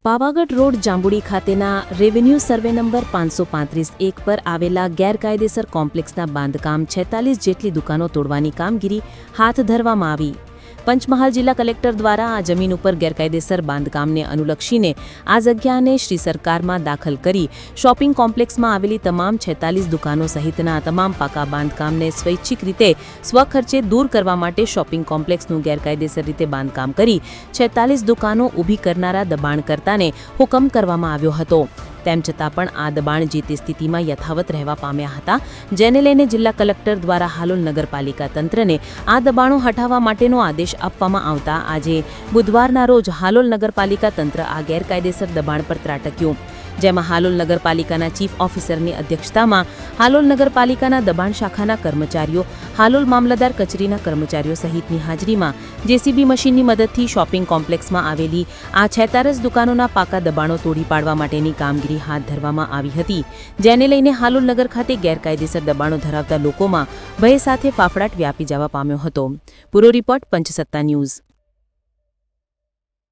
Pavagadh road જાંબુડી ખાતેના revenue survey number 535-1 પર આવેલા ગેરકાયદેસર કોમ્પ્લેક્સના બાંધકામ 46 જેટલી દુકાનો તોડવાની કામગીરી હાથ ધરવામાં આવી। પંચમહાલ જિલ્લા કલેક્ટર દ્વારા આ જમીન ઉપર ગેરકાયદેસર બાંધકામને અનુલક્ષીને આ જગ્યાને શ્રી સરકારમાં દાખલ કરી શોપિંગ કોમ્પ્લેક્સમાં આવેલી તમામ 46 દુકાનો સહિતના તમામ પાકા બાંધકામને સ્વૈચ્છિક રીતે સ્વખર્ચે દૂર કરવા માટે શોપિંગ કોમ્પ્લેક્સનું ગેરકાયદેસર રીતે બાંધકામ કરી 46 દુકાનો ઊભી કરનારા દબાણકર્તાને હુકમ કરવામાં આવ્યો હતો। તેમ છતાં પણ આ દબાણ જે તે સ્થિતિમાં યથાવત રહેવા પામ્યા હતા, જેને લઈને જિલ્લા કલેક્ટર દ્વારા હાલોલ નગરપાલિકા તંત્રને આ દબાણો હટાવવા માટેનો આદેશ આપવામાં આવતા આજે બુધવારના રોજ હાલોલ નગરપાલિકા તંત્ર આ ગેરકાયદેસર દબાણ પર ત્રાટક્યું, જેમાં હાલોલ નગરપાલિકાના ચીફ ઓફિસરની અધ્યક્ષતામાં હાલોલ નગરપાલિકાના દબાણ શાખાના કર્મચારીઓ, હાલોલ મામલતદાર કચેરીના કર્મચારીઓ સહિતની હાજરીમાં જેસીબી મશીનની મદદથી શોપિંગ કોમ્પ્લેક્સમાં આવેલી આ 46 દુકાનોના પાકા દબાણો તોડી પાડવા માટેની કામગીરી હાથ ધરવામાં આવી હતી, જેને લઈને હાલોલ નગર ખાતે ગેરકાયદેસર દબાણો ધરાવતા લોકોમાં ભય સાથે ફાફડાટ વ્યાપી જવા પામ્યો હતો। પૂરો રિપોર્ટ પંચસત્તા ન્યૂઝ।